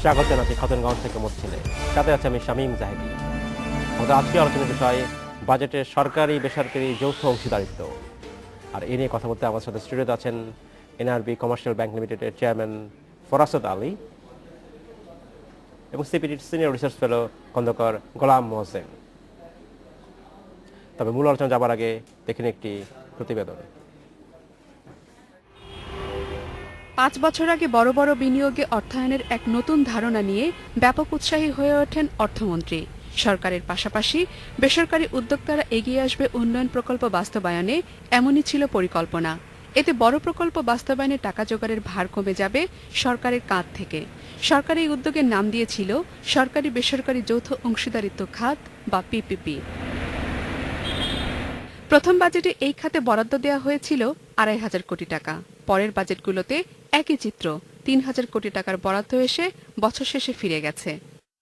স্বাগত জানাচ্ছি খাতুনগঞ্জ থেকে মধ্যছিলে। সাথে আছে আমি শামীম জাহিদি। আমাদের আজকে আলোচনার বিষয় বাজেটের সরকারি বেসরকারি যৌথ অংশীদারিত্ব। আর এ নিয়ে কথা বলতে আমার সাথে স্টুডিওতে আছেন এনআরবি কমার্শিয়াল ব্যাংক লিমিটেডের চেয়ারম্যান ফরাসত আলী এবং সিপিডির সিনিয়র রিসার্চ ফেলো খন্দকার গোলাম মোহসেন। তবে মূল আলোচনা যাবার আগে দেখেন একটি প্রতিবেদন। 5 বছর আগে বড় বড় বিনিয়োগে অর্থায়নের এক নতুন ধারণা নিয়ে ব্যাপক উৎসাহী হয়ে ওঠেন অর্থমন্ত্রী। সরকারের পাশাপাশি বেসরকারি উদ্যোক্তারা এগিয়ে আসবে উন্নয়ন প্রকল্প বাস্তবায়নে, এমনই ছিল পরিকল্পনা। এতে বড় প্রকল্প বাস্তবায়নে টাকা জোগাড়ের ভার কমে যাবে সরকারের কাঁধ থেকে। সরকার এই উদ্যোগের নাম দিয়েছিল সরকারি বেসরকারি যৌথ অংশীদারিত্ব খাত বা পিপিপি। প্রথম বাজেটে এই খাতে বরাদ্দ দেওয়া হয়েছিল 2,500 কোটি টাকা। পরের বাজেটগুলোতে একই চিত্র, 3,000 কোটি টাকার বরাদ্দ এসে বছর শেষে ফিরে গেছে।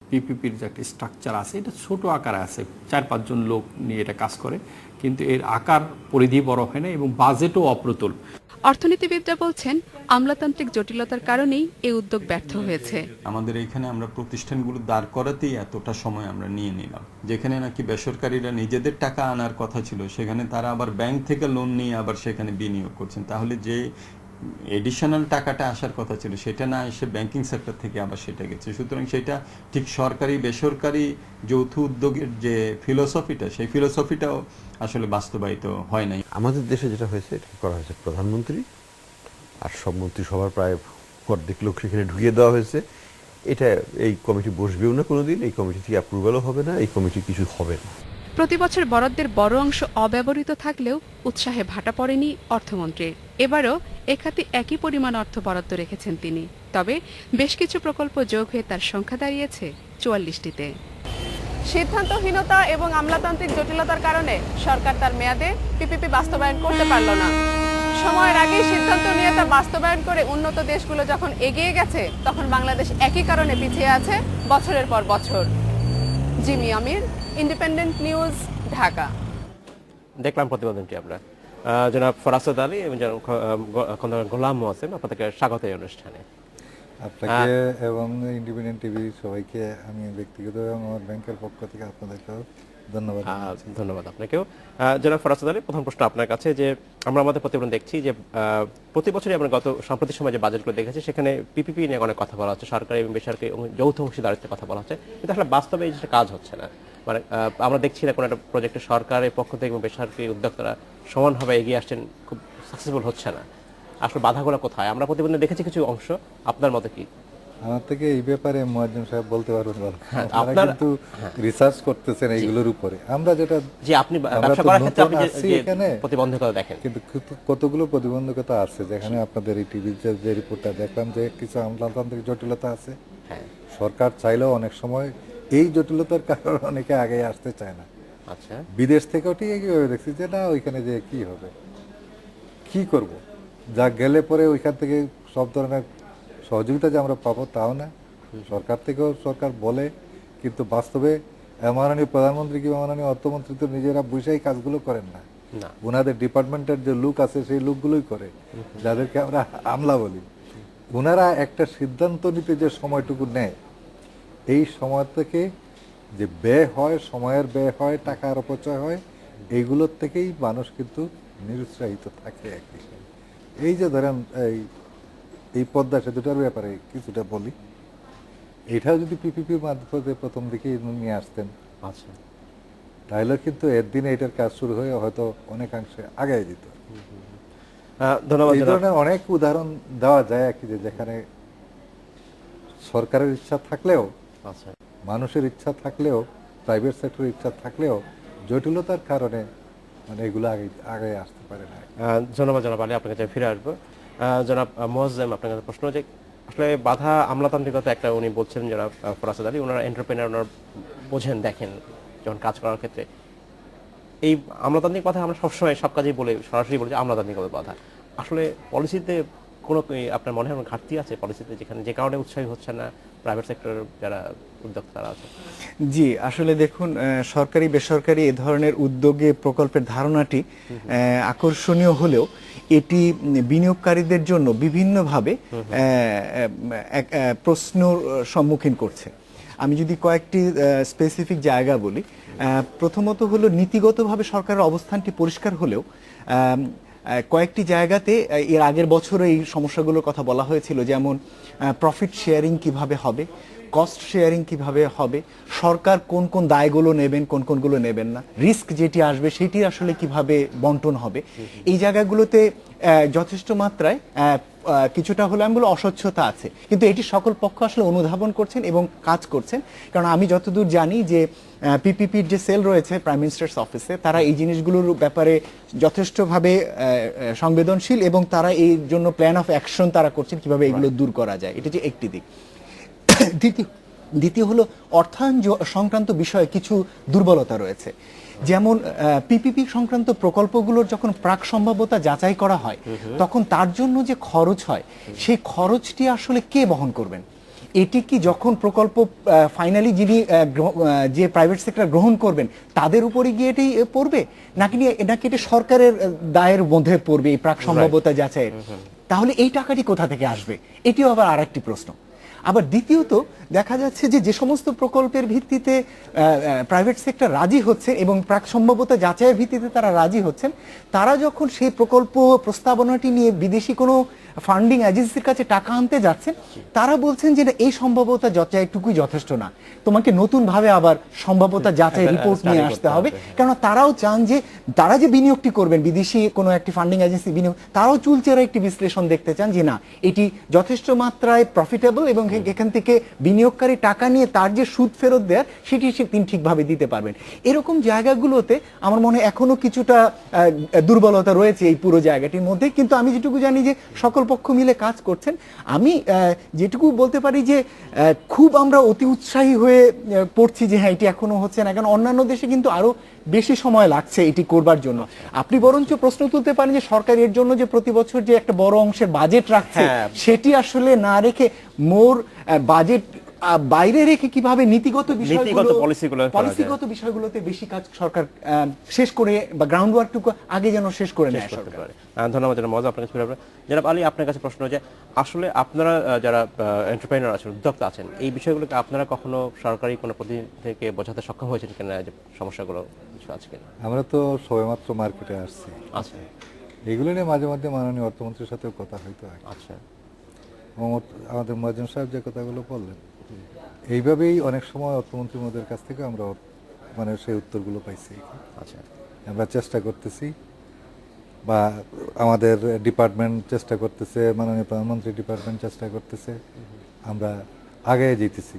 পিপিপির যে একটা স্ট্রাকচার আছে, এটা ছোট আকারে আছে, 4-5 জন লোক নিয়ে এটা কাজ করে, কিন্তু এর আকার পরিধি বড় হয় না এবং বাজেটও অপ্রতুল। অর্থনীতিবিদরা বলছেন আমলাতান্ত্রিক জটিলতার কারণেই এই উদ্যোগ ব্যর্থ হয়েছে। আমাদের এখানে আমরা প্রতিষ্ঠানগুলো দাঁড় করাতেই এতটা সময় আমরা নিয়ে নিলাম। যেখানে নাকি বেসরকারিরা নিজেদের টাকা আনার কথা ছিল, সেখানে তারা আবার ব্যাংক থেকে লোন নিয়ে আবার সেখানে বিনিয়োগ করছেন। তাহলে যে এডিশনাল টাকাটা আসার কথা ছিল সেটা না এসে ব্যাংকিং সেক্টর থেকে আবার সেটা গেছে। সুতরাং সেটা ঠিক সরকারি বেসরকারি যৌথ উদ্যোগের যে ফিলোসফিটা, সেই ফিলোসফিটাও আসলে বাস্তবায়িত হয় নাই। আমাদের দেশে যেটা হয়েছে, এটা করা হয়েছে প্রধানমন্ত্রী আর সব মন্ত্রী সবার প্রায় অর্ধেক লোক সেখানে ঢুকিয়ে দেওয়া হয়েছে। এটা এই কমিটি বসবেও না কোনোদিন, এই কমিটি থেকে অ্যাপ্রুভালও হবে না, এই কমিটি কিছু হবে না। প্রতি বছর বরাদ্দের বড় অংশ অব্যবহৃত থাকলেও উৎসাহে ভাটা পড়েনি অর্থমন্ত্রীর। এবারও এ খাতে একই পরিমাণ অর্থ বরাদ্দ রেখেছেন তিনি। তবে বেশ কিছু প্রকল্প যোগ হয়ে তার সংখ্যা দাঁড়িয়েছে 44টিতে। সিদ্ধান্তহীনতা এবং আমলাতান্ত্রিক জটিলতার কারণে সরকার তার মেয়াদে পিপিপি বাস্তবায়ন করতে পারল না। সময়ের আগেই সিদ্ধান্ত নিয়ে তা বাস্তবায়ন করে উন্নত দেশগুলো যখন এগিয়ে গেছে, তখন বাংলাদেশ একই কারণে পিছিয়ে আছে বছরের পর বছর। জিমি আমির, ইন্ডিপেন্ডেন্ট নিউজ, ঢাকা। দেখলাম প্রতিবেদনটি আমরা। জনাব ফরাসত আলী এবং খন্দকার গোলাম মোহসেন, আপনাদেরকে স্বাগত এই অনুষ্ঠানে। আপনাকে এবং ইন্ডিপেন্ডেন্ট টিভি সবাইকে আমি ব্যক্তিগত এবং আমার ব্যাংকের পক্ষ থেকে আপনাদেরকেও ধন্যবাদ। ধন্যবাদ আপনাকেও। জনাব ফরাসত আলী, প্রথম প্রশ্ন আপনার কাছে, যে আমরা আমাদের প্রতিবেদন দেখছি যে প্রতি বছরই আমরা গত সাম্প্রতিক সময় যে বাজেটগুলো দেখেছি সেখানে পিপিপি নিয়ে অনেক কথা বলা হচ্ছে, সরকারি এবং বেসরকারি যৌথ অংশীদারিত্বের কথা বলা হচ্ছে, কিন্তু আসলে বাস্তবে এই কাজ হচ্ছে না। মানে আমরা দেখছি না কোনো একটা প্রজেক্টে সরকারের পক্ষ থেকে এবং বেসরকারি উদ্যোক্তারা সমানভাবে এগিয়ে আসছেন, খুব সাকসেসফুল হচ্ছে না। আসলে বাধাগুলো কোথায়? আমরা প্রতিবেদনে দেখেছি কিছু অংশ, আপনার মতে কি? আমার থেকে এই ব্যাপারে মুয়াজ্জেম সাহেব বলতে পারবেন ভালো। আপনারা কিন্তু রিসার্চ করতেছেন এইগুলোর উপরে। আমরা যেটা যে আপনি ব্যবসা করার ক্ষেত্রে আপনি এখানে প্রতিবন্ধকতা দেখেন, কিন্তু কতগুলো প্রতিবন্ধকতা আছে। যেখানে আপনাদের এই টিভির যে রিপোর্টটা দেখলাম যে কিছু আমলাতান্ত্রিক জটিলতা আছে। সরকার চাইলেও অনেক সময় এই জটিলতার কারণে অনেকে আগে আসতে চায় না। আচ্ছা, বিদেশ থেকেও ঠিক এইভাবে দেখছি যে না, ওইখানে যে কি হবে, কি করব, যা গেলে পরে ওইখান থেকে সব ধরনের সহযোগিতা যে আমরা পাবো তাও না। সরকার থেকেও সরকার বলে, কিন্তু বাস্তবে মাননীয় প্রধানমন্ত্রী কিংবা মাননীয় অর্থমন্ত্রী তো নিজেরা বুঝেই কাজগুলো করেন না। ওনাদের ডিপার্টমেন্টের যে লোক আছে সেই লোকগুলোই করে, যাদেরকে আমরা আমলা বলি। ওনারা একটা সিদ্ধান্ত নিতে যে সময়টুকু নেয়, এই সময় থেকে যে ব্যয় হয়, সময়ের ব্যয় হয়, টাকার অপচয় হয়, এইগুলোর থেকেই মানুষ কিন্তু নিরুৎসাহিত থাকে। একই এই যে ধরেন এই পদ্মা সেতুটার ব্যাপারে কিছুটা বলি। এইটাও যদি পিপিপির মাধ্যমে প্রথম দিকে নিয়ে আসতেন, আচ্ছা, তাহলে কিন্তু এর দিনে এটার কাজ শুরু হয়ে হয়তো অনেকাংশে আগায় যেত। ধন্যবাদ। এই ধরনের অনেক উদাহরণ দেওয়া যায় আর কি, যেখানে সরকারের ইচ্ছা থাকলেও, আচ্ছা, মানুষের ইচ্ছা থাকলেও, প্রাইভেট সেক্টরের ইচ্ছা থাকলেও জটিলতার কারণে মানে এগুলো আগে আসতে পারে না। ধন্যবাদ জনাব আলী, আপনার কাছে ফিরে আসবো। জনাব মোয়াজ্জেম, আপনার কাছে প্রশ্ন, যে আসলে বাধা আমলাতান্ত্রিকতা একটা উনি বলছেন, জনাব ফরাসত আলী, ওনারা এন্টারপ্রেনার, ওনারা বোঝেন, দেখেন যখন কাজ করার ক্ষেত্রে এই আমলাতান্ত্রিক বাধা আমরা সবসময় সব কাজেই বলে, সরাসরি বলি যে আমলাতান্ত্রিকতা বাধা। আসলে পলিসিতে কোনো আপনার মনে হয় ঘাটতি আছে পলিসিতে, যেখানে যে কারণে উৎসাহী হচ্ছে না প্রাইভেট সেক্টর যারা উদ্যোক্তা তারা আছে? জি, আসলে দেখুন, সরকারি বেসরকারি এ ধরনের উদ্যোগে প্রকল্পের ধারণাটি আকর্ষণীয় হলেও এটি বিনিয়োগকারীদের জন্য বিভিন্নভাবে প্রশ্নর সম্মুখীন করছে। আমি যদি কয়েকটি স্পেসিফিক জায়গা বলি, প্রথমত হলো নীতিগতভাবে সরকারের অবস্থানটি পরিষ্কার হলেও কয়েকটি জায়গাতে এর আগের বছর এই সমস্যাগুলোর কথা বলা হয়েছিল, যেমন প্রফিট শেয়ারিং কিভাবে হবে, কস্ট শেয়ারিং কিভাবে হবে, সরকার কোন কোন দায়গুলো নেবেন, কোন কোনগুলো নেবেন না, রিস্ক যেটি আসবে সেটি আসলে কিভাবে বন্টন হবে। এই জায়গাগুলোতে যথেষ্ট মাত্রায় কিছুটা হলে আমি বলবো অস্বচ্ছতা আছে, কিন্তু এটি সকল পক্ষ আসলে অনুধাবন করছেন এবং কাজ করছেন। কারণ আমি যতদূর জানি যে পিপিপির যে সেল রয়েছে প্রাইম মিনিস্টার্স অফিসে, তারা এই জিনিসগুলোর ব্যাপারে যথেষ্টভাবে সংবেদনশীল এবং তারা এই জন্য প্ল্যান অফ অ্যাকশন তারা করছেন কিভাবে এগুলো দূর করা যায়। এটা যে একটি দিক। দ্বিতীয় হলো অর্থায়ন সংক্রান্ত বিষয়ে কিছু দুর্বলতা রয়েছে। যেমন পিপিপি সংক্রান্ত প্রকল্পগুলোর যখন প্রাক সম্ভাব্যতা যাচাই করা হয়, তখন তার জন্য যে খরচ হয় সেই খরচটি আসলে কে বহন করবেন? এটি কি যখন প্রকল্প ফাইনালি যিনি যে প্রাইভেট সেক্টর গ্রহণ করবেন তাদের উপরে গিয়ে এটি পড়বে, নাকি এটি সরকারের দায়ের মধ্যে পড়বে এই প্রাক সম্ভাব্যতা যাচাইয়ের? তাহলে এই টাকাটি কোথা থেকে আসবে? এটিও আবার আরেকটি প্রশ্ন। আবার দ্বিতীয়ত দেখা যাচ্ছে যে সমস্ত প্রকল্পের ভিত্তিতে প্রাইভেট সেক্টর রাজি হচ্ছে এবং প্রাক সম্ভাব্যতা যাচাইয়ের ভিত্তিতে তারা রাজি হচ্ছেন, তারা যখন সেই প্রকল্প প্রস্তাবনাটি নিয়ে বিদেশি কোনো ফান্ডিং এজেন্সির কাছে টাকা আনতে যাচ্ছেন, তারা বলছেন যে এই সম্ভাব্যতা যাচাইটুকুই যথেষ্ট না, তোমাকে নতুনভাবে আবার সম্ভাব্যতা যাচাই রিপোর্ট নিয়ে আসতে হবে। কারণ তারাও চান যে তারা যে বিনিয়োগটি করবেন, বিদেশি কোনো একটি ফান্ডিং এজেন্সি বিনিয়োগ, তারাও চুলচেরা একটি বিশ্লেষণ দেখতে চান যে না, এটি যথেষ্ট মাত্রায় প্রফিটেবল এবং এখান থেকে বিনিয়োগকারী টাকা নিয়ে তার যে সুদ ফেরত দেওয়ার সেটি তিনি ঠিকভাবে দিতে পারবেন। এরকম জায়গাগুলোতে আমার মনে হয় এখনো কিছুটা দুর্বলতা রয়েছে এই পুরো জায়গাটির মধ্যে। কিন্তু আমি যেটুকু জানি যে সকল পক্ষ মিলে কাজ করছেন। আমি যেটুকু বলতে পারি যে খুব আমরা অতি উৎসাহী হয়ে পড়ছি যে হ্যাঁ এটি এখনো হচ্ছে না, কারণ অন্যান্য দেশে কিন্তু আরো বেশি সময় লাগছে এটি করবার জন্য। আপনি বরঞ্চ প্রশ্ন তুলতে পারেন যে সরকার এর জন্য যে প্রতি বছর যে একটা বড় অংশের বাজেট রাখছে, সেটি আসলে না রেখে মোর বাজেট বাইরে রেখে কিভাবে নীতিগত বিষয়গুলোতে বেশি কাজ সরকার শেষ করে বা গ্রাউন্ড ওয়ার্কটুকু আগে যেন শেষ করে নেয় সরকার। ধন্যবাদ জনাব মজা, আপনার কাছে জনাব আলী, আপনার কাছে প্রশ্ন যে আসলে আপনারা যারা এন্টারপ্রেনার আছেন, উদ্যোক্তা আছেন, এই বিষয়গুলোকে আপনারা কখনো সরকারি কোনো প্রতিনিধি থেকে বোঝাতে সক্ষম হয়েছেন কিনা যে সমস্যাগুলো কিছু আছে কিনা? আমরা তো সবেমাত্র মার্কেটে আসছি। আচ্ছা, এগুলো নিয়ে মাঝে মধ্যে মাননীয় অর্থমন্ত্রীর সাথেও কথা হইতে হয়। আচ্ছা, আমাদের মহাজন সাহেব যে কথাগুলো বললেন, এইভাবেই অনেক সময় অর্থমন্ত্রী মোদের কাছ থেকে আমরা মানে সেই উত্তরগুলো পাইছি। আচ্ছা, আমরা চেষ্টা করতেছি বা আমাদের ডিপার্টমেন্ট চেষ্টা করতেছে, মাননীয় প্রধানমন্ত্রী ডিপার্টমেন্ট চেষ্টা করতেছে, আমরা আগায় যেতেছি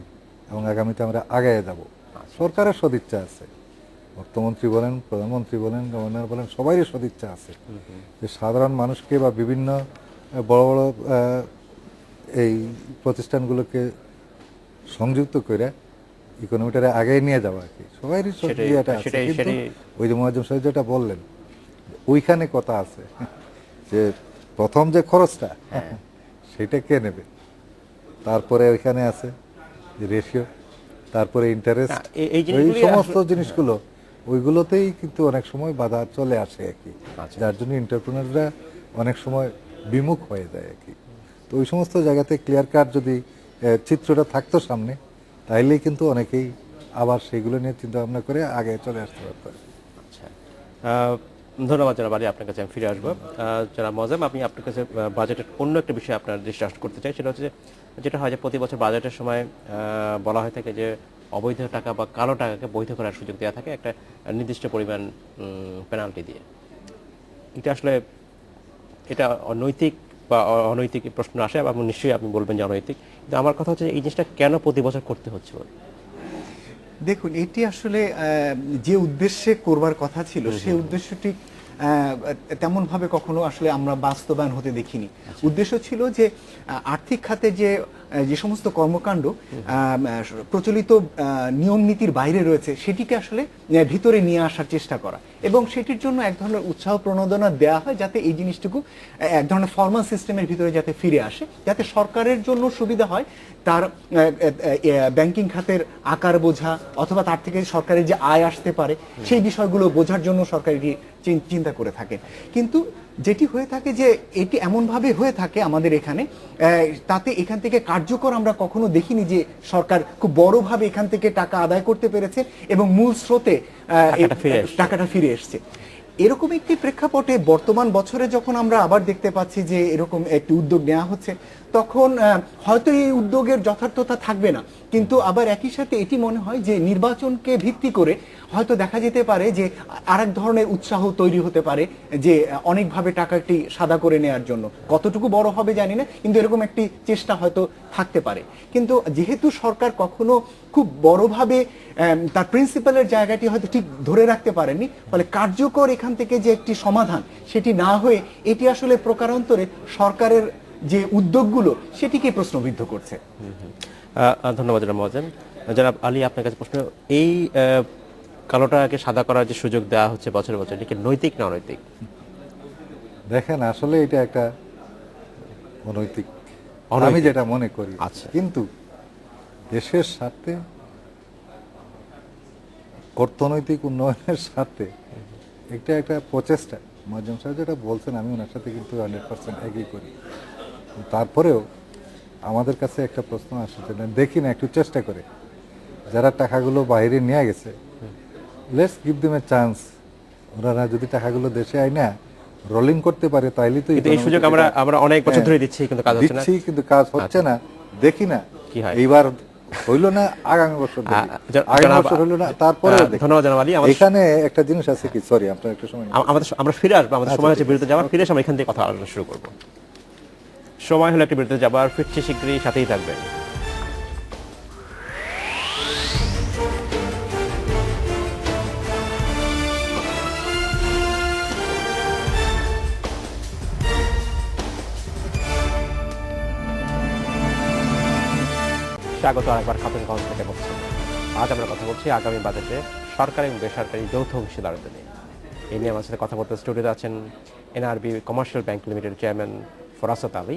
এবং আগামীতে আমরা আগায় যাব। সরকারের সদিচ্ছা আছে, অর্থমন্ত্রী বলেন, প্রধানমন্ত্রী বলেন, গভর্নর বলেন, সবারই সদিচ্ছা আছে যে সাধারণ মানুষকে বা বিভিন্ন বড় বড় এই প্রতিষ্ঠানগুলোকে সংযুক্ত করে ইকোনমিটারে আগে নিয়ে যাওয়া আর কি, সবারই ইয়েটা আছে। কিন্তু ওই যে মহাজন সাহেব যেটা বললেন, ওইখানে কথা আছে যে প্রথম যে খরচটা সেটা কে নেবে, তারপরে ওইখানে আছে রেশিও, তারপরে ইন্টারেস্ট, এই সমস্ত জিনিসগুলো ওইগুলোতেই কিন্তু অনেক সময় বাধা চলে আসে আর কি, যার জন্য এন্টারপ্রেনাররা অনেক সময় বিমুখ হয়ে যায় আর কি। তো ওই সমস্ত জায়গাতে ক্লিয়ার কাট যদি চিত্রটা থাকতো সামনে, তাইলেই কিন্তু অনেকেই আবার সেগুলো নিয়ে চিন্তা ভাবনা করে আগে চলে আসতে পারত। আচ্ছা, ধন্যবাদ জনাব আলী, আপনার কাছে আমি ফিরে আসবো। জনাব মজাম, আমি আপনার কাছে বাজেটের অন্য একটা বিষয়ে আপনার দৃষ্টি আকর্ষণ করতে চাই। সেটা হচ্ছে যেটা হয় যে প্রতি বছর বাজেটের সময় বলা হয়ে থাকে যে অবৈধ টাকা বা কালো টাকাকে বৈধ করার সুযোগ দেওয়া থাকে একটা নির্দিষ্ট পরিমাণ পেনাল্টি দিয়ে। এটা আসলে এটা অনৈতিক বা অনৈতিক প্রশ্ন আসে এবং নিশ্চয়ই আপনি বলবেন যে অনৈতিক, কিন্তু আমার কথা হচ্ছে এই জিনিসটা কেন প্রতি বছর করতে হচ্ছে? দেখুন, এটি আসলে যে উদ্দেশ্যে করবার কথা ছিল সেই উদ্দেশ্যটি তেমনভাবে কখনো আসলে আমরা বাস্তবায়ন হতে দেখিনি। উদ্দেশ্য ছিল যে আর্থিক খাতে যে যে সমস্ত কর্মকাণ্ড প্রচলিত নিয়ম নীতির বাইরে রয়েছে সেটিকে আসলে ভিতরে নিয়ে আসার চেষ্টা করা, এবং সেটির জন্য এক ধরনের উৎসাহ প্রণোদনা দেওয়া হয় যাতে এই জিনিসটুকু এক ধরনের ফর্মাল সিস্টেমের ভিতরে যাতে ফিরে আসে, যাতে সরকারের জন্য সুবিধা হয় তার ব্যাংকিং খাতের আকার বোঝা অথবা তার থেকে সরকারের যে আয় আসতে পারে সেই বিষয়গুলো বোঝার জন্য সরকার এটি চিন্তা করে থাকে। কিন্তু যেটি হয়ে থাকে যে এটি এমনভাবে হয়ে থাকে আমাদের এখানে, তাতে এখান থেকে কার্যকর আমরা কখনো দেখিনি যে সরকার খুব বড়ভাবে এখান থেকে টাকা আদায় করতে পেরেছে এবং মূল স্রোতে টাকাটা ফিরে এসছে। এরকম একটি প্রেক্ষাপটে বর্তমান বছরে যখন আমরা আবার দেখতে পাচ্ছি যে এরকম একটি উদ্যোগ নেওয়া হচ্ছে, তখন হয়তো এই উদ্যোগের যথার্থতা থাকবে না, কিন্তু আবার একই সাথে এটি মনে হয় যে নির্বাচনকে ভিত্তি করে হয়তো দেখা যেতে পারে যে আরেক ধরনের উৎসাহ তৈরি হতে পারে যে অনেকভাবে টাকাটি সাদা করে নেওয়ার জন্য। কতটুকু বড় হবে জানি না, কিন্তু এরকম একটি চেষ্টা হয়তো থাকতে পারে। কিন্তু যেহেতু সরকার কখনো খুব বড়ভাবে তার প্রিন্সিপালের জায়গাটি হয়তো ঠিক ধরে রাখতে পারেনি, ফলে কার্যকর এখান থেকে যে একটি সমাধান সেটি না হয়ে এটি আসলে প্রকারান্তরে সরকারের যে উদ্যোগগুলো সেটিকে প্রশ্নবিদ্ধ করছে। ধন্যবাদ জনাব মোয়াজ্জেম। জনাব আলী, আপনার কাছে প্রশ্ন, এই কালো টাকাকে সাদা করার যে সুযোগ দেওয়া হচ্ছে বছর বছর, এটা কি নৈতিক না অনৈতিক? দেখেন, আসলে এটা একটা অনৈতিক আমি যেটা মনে করি। আচ্ছা, কিন্তু দেশের স্বার্থে, অর্থনৈতিক উন্নয়নের স্বার্থে এটা একটা প্রচেষ্টা। মোয়াজ্জেম সাহেব যেটা বলছেন আমি ওনার সাথে কিন্তু 100% এগ্রি করি। তারপরেও আমাদের কাছে একটা প্রশ্ন আসে যে দেখি না একটু চেষ্টা করে যারা টাকাগুলো বাইরে নিয়ে গেছে, let's give them A chance. ওরা যদি টাকাগুলো দেশে আয় না রোলিং করতে পারে তাইলে তো এই সুযোগ আমরা অনেক বছর ধরে দিচ্ছি, কিন্তু কাজ হচ্ছে না। কিন্তু কাজ হচ্ছে না, দেখি না কি হয়। এইবার হইল না, আগামী বছর আগামী বছর হইল না, তারপরে ধন্যবাদ জনাব আলী। এখানে একটা জিনিস আছে কি, সরি আপনার একটু সময় আমরা ফিরে আসবো, আমাদের সময় হচ্ছে বিরতি যাওয়ার, ফিরে এসে আমরা এখান থেকে কথা আলোচনা শুরু করবো। সময় হলো একটা বিরতি যাবার, ফিরছি শীঘ্রই, সাথেই থাকবেন। স্বাগত আরেকবার খাতুনগঞ্জ থেকে বলছি। আজ আমরা কথা বলছি আগামী বাজেটে সরকারি এবং বেসরকারি যৌথ অংশীদারত্ব নিয়ে। এই নিয়ে আমার সাথে কথা বলতে স্টুডিওতে আছেন NRB commercial bank limited chairman Farasat Ali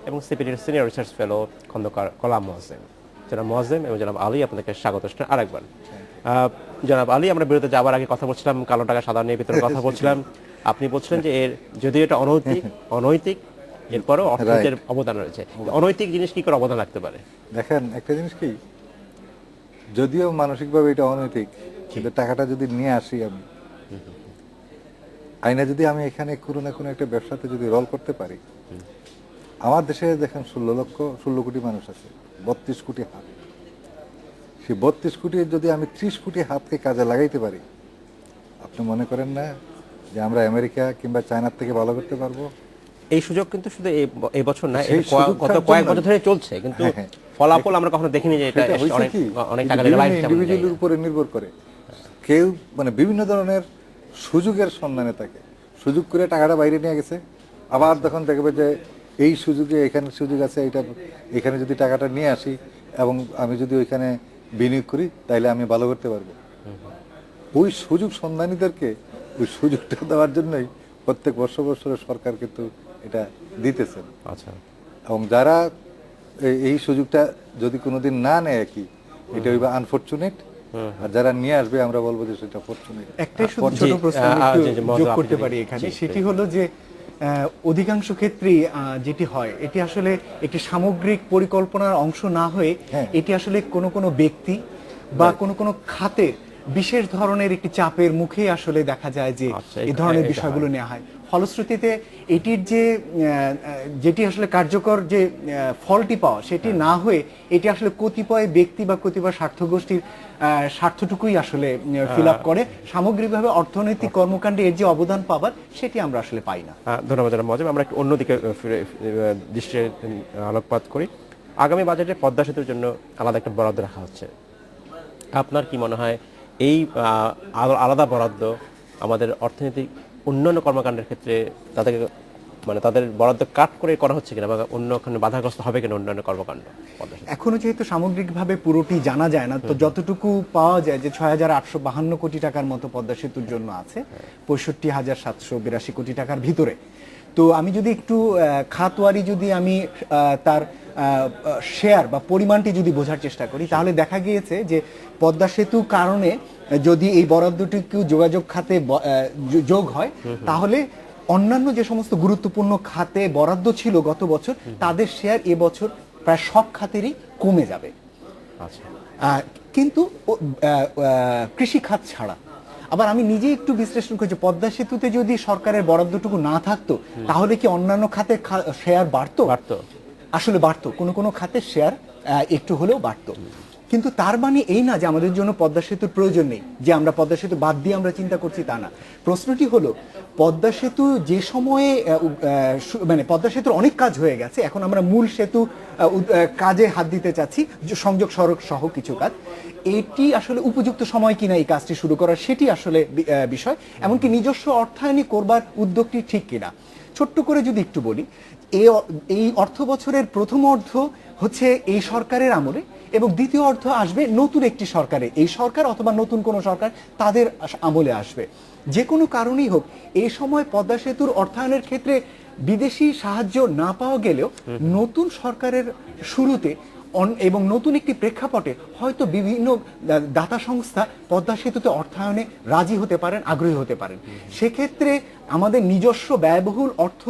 এবং সিপিডির senior research fellow Khondokar Golam Moazzem. জনাব মোয়াজ্জেম এবং জনাব আলী, আপনাদেরকে স্বাগত আরেকবার। জনাব আলী, আমরা বিরতি যাওয়ার আগে কথা বলছিলাম কালো টাকা সাদা নিয়ে, ভিতরে কথা বলছিলাম। আপনি বলছিলেন যে এর যদিও এটা অনৈতিক এরপরও অর্থনীতির অবদান রয়েছে। অনৈতিক জিনিস কি করে অবদান রাখতে পারে? দেখেন, একটা জিনিস কি, যদিও মানসিকভাবে এটা অনৈতিক, কিন্তু টাকাটা যদি নিয়ে আসি আমি আইনা, যদি আমি এখানে কোনো না কোনো একটা ব্যবসাতে যদি রোল করতে পারি, আমার দেশে দেখেন 16 কোটি মানুষ আছে, 32 কোটি হাত। সেই 32 কোটি যদি আমি 30 কোটি হাতকে কাজে লাগাইতে পারি, আপনি মনে করেন না যে আমরা আমেরিকা কিংবা চায়নার থেকে ভালো করতে পারবো? এই সুযোগ কিন্তু শুধু এই বছর না, গত কয়েক বছর ধরে চলছে, কিন্তু ফলাফল আমরা কখনো দেখিনি যে এটা অনেক টাকা ইন্ডিভিজুয়ালের উপরে নির্ভর করে। কেউ মানে বিভিন্ন ধরনের সুযোগের সন্ধানে থাকে, সুযোগ করে টাকাটা বাইরে নিয়ে গেছে, আবার তখন দেখবে যে এই সুযোগে এখানে সুযোগ আছে, এইটা এখানে যদি টাকাটা নিয়ে আসি এবং আমি যদি ওইখানে বিনিয়োগ করি তাইলে আমি ভালো করতে পারবো। ওই সুযোগ সন্ধানীদেরকে ওই সুযোগটা দেওয়ার জন্যই প্রত্যেক বছরে সরকার কিন্তু এটা দিতেছেন। আচ্ছা, এবং যারা এই সুযোগটা যদি কোনোদিন না নেয় কি, এটা হইবা আনফরচুনেট, আর যারা নিয়ে আসবে আমরা বলবো যে সেটা ফরচুনেট। একটাই শুধু ছোট প্রশ্ন যোগ করতে পারি এখানে, সেটি হলো যে অধিকাংশ ক্ষেত্রেই যেটি হয় এটি আসলে একটি সামগ্রিক পরিকল্পনার অংশ না হয়ে এটি আসলে কোনো ব্যক্তি বা কোনো খাতে বিশেষ ধরনের একটি চাপের মুখে আসলে দেখা যায় যে এই ধরনের বিষয়গুলো নেওয়া হয়। ফলশ্রুতিতে এটির যেটি আসলে কার্যকর যে ফলটি পাওয়া সেটি না হয়ে এটি আসলে কতিপয় ব্যক্তি বা কতিপয় স্বার্থগোষ্ঠীর স্বার্থটুকুই আসলে ফিল আপ করে। সামগ্রিকভাবে অর্থনৈতিক কর্মকাণ্ডে এর যে অবদান পাবার সেটি আমরা আসলে পাই না। ধন্যবাদ জনাব মোয়াজ্জেম। আমরা একটু অন্যদিকে দৃষ্টি আলোকপাত করি। আগামী বাজেটে পদ্মা সেতুর জন্য আলাদা একটা বরাদ্দ রাখা হচ্ছে। আপনার কি মনে হয় এই আলাদা বরাদ্দ আমাদের অর্থনৈতিক উন্নয়ন কর্মকাণ্ডের ক্ষেত্রে তাদেরকে মানে তাদের বরাদ্দ কাট করে করা হচ্ছে কিনা বা অন্য ওখানে বাধাগ্রস্ত হবে কিনা অন্যান্য কর্মকাণ্ড পদ্মা সেতু? এখনো যেহেতু সামগ্রিকভাবে পুরোটি জানা যায় না, তো যতটুকু পাওয়া যায় যে ৬,৮৫২ কোটি টাকার মতো পদ্মা সেতুর জন্য আছে ৬৫,৭৮২ কোটি টাকার ভিতরে। তো আমি যদি একটু খাতওয়ারি যদি আমি তার শেয়ার বা পরিমাণটি যদি বোঝার চেষ্টা করি, তাহলে দেখা গিয়েছে যে পদ্মা সেতু কারণে যদি এই বরাদ্দটুকু যোগাযোগ খাতে যোগ হয়, তাহলে অন্যান্য যে সমস্ত গুরুত্বপূর্ণ খাতে বরাদ্দ ছিল গত বছর, তাদের শেয়ার এবছর প্রায় সব খাতেরই কমে যাবে। আচ্ছা, কিন্তু কৃষি খাত ছাড়া আবার আমি নিজে একটু বিশ্লেষণ করেছি, পদ্মা সেতুতে যদি সরকারের বরাদ্দটুকু না থাকতো, তাহলে কি অন্যান্য খাতে শেয়ার বাড়তো? আসলে বাড়তো, কোনো কোনো খাতে শেয়ার একটু হলেও বাড়তো। কিন্তু তার মানে এই না যে আমাদের জন্য পদ্মা সেতুর প্রয়োজন নেই, যে আমরা পদ্মা সেতু বাদ দিয়ে আমরা চিন্তা করছি তা না। প্রশ্নটি হলো পদ্মা সেতু যে সময়ে মানে পদ্মা সেতুর অনেক কাজ হয়ে গেছে, এখন আমরা মূল সেতু কাজে হাত দিতে চাচ্ছি, সংযোগ সড়ক সহ কিছু কাজ। এটি আসলে উপযুক্ত সময় কিনা এই কাজটি শুরু করার, সেটি আসলে বিষয়। এমনকি নিজস্ব অর্থায়নই করবার উদ্যোগটি ঠিক কিনা। ছোট্ট করে যদি একটু বলি, এই অর্থ বছরের প্রথম অর্ধ হচ্ছে এই সরকারের আমলে এবং দ্বিতীয় অর্ধ আসবে নতুন একটি সরকারে, এই সরকার অথবা নতুন কোনো সরকার তাদের আমলে আসবে। যে কোনো কারণেই হোক, এই সময় পদ্মা সেতুর অর্থায়নের ক্ষেত্রে বিদেশি সাহায্য না পাওয়া গেলেও নতুন সরকারের শুরুতে এবং নতুন একটি প্রেক্ষাপটে হয়তো বিভিন্ন দাতা সংস্থা পদ্মা সেতুতে অর্থায়নে রাজি হতে পারেন, আগ্রহী হতে পারেন। সেক্ষেত্রে আমাদের নিজস্ব ব্যয়বহুল অর্থ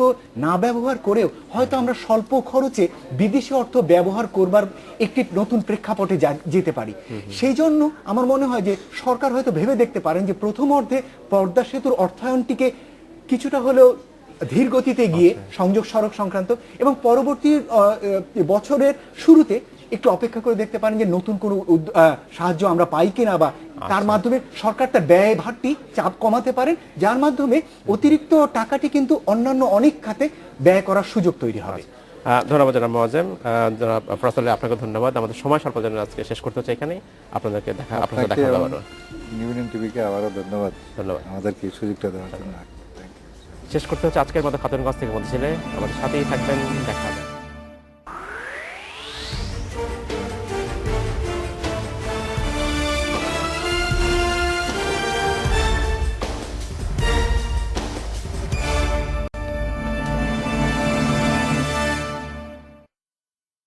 না ব্যবহার করেও হয়তো আমরা স্বল্প খরচে বিদেশি অর্থ ব্যবহার করবার একটি নতুন প্রেক্ষাপটে যেতে পারি। সেই জন্য আমার মনে হয় যে সরকার হয়তো ভেবে দেখতে পারেন যে প্রথম অর্ধে পদ্মা সেতুর অর্থায়নটিকে কিছুটা হলেও ধীর গতিতে গিয়ে সংযোগ সড়ক সংক্রান্ত, এবং পরবর্তী বছরের শুরুতে একটু অপেক্ষা করে দেখতে পারেন যে নতুন কোনো সাহায্য আমরা পাই কিনা, বা তার মাধ্যমে সরকার তার ব্যয়ভারটি চাপ কমাতে পারেন, যার মাধ্যমে অতিরিক্ত টাকাটি কিন্তু অন্যান্য অনেক খাতে ব্যয় করার সুযোগ তৈরি হবে। ধন্যবাদ জনাব মোয়াজ্জেম। জনাব ফরাজ আলী, আপনাকে ধন্যবাদ। আমাদের সময় স্বল্প জন্য আজকে শেষ করতে হচ্ছে এখানেই। আপনাদের দেখা হবে। ইউনিয়ন টিভিকে আবারও ধন্যবাদ আমাদেরকে এই সুযোগটা দেওয়ার জন্য। শেষ করতে হচ্ছে আজকের মতো খাতুনগঞ্জ থেকে মধ্যে ছিলে। আমাদের সাথেই থাকবেন, দেখা হবে।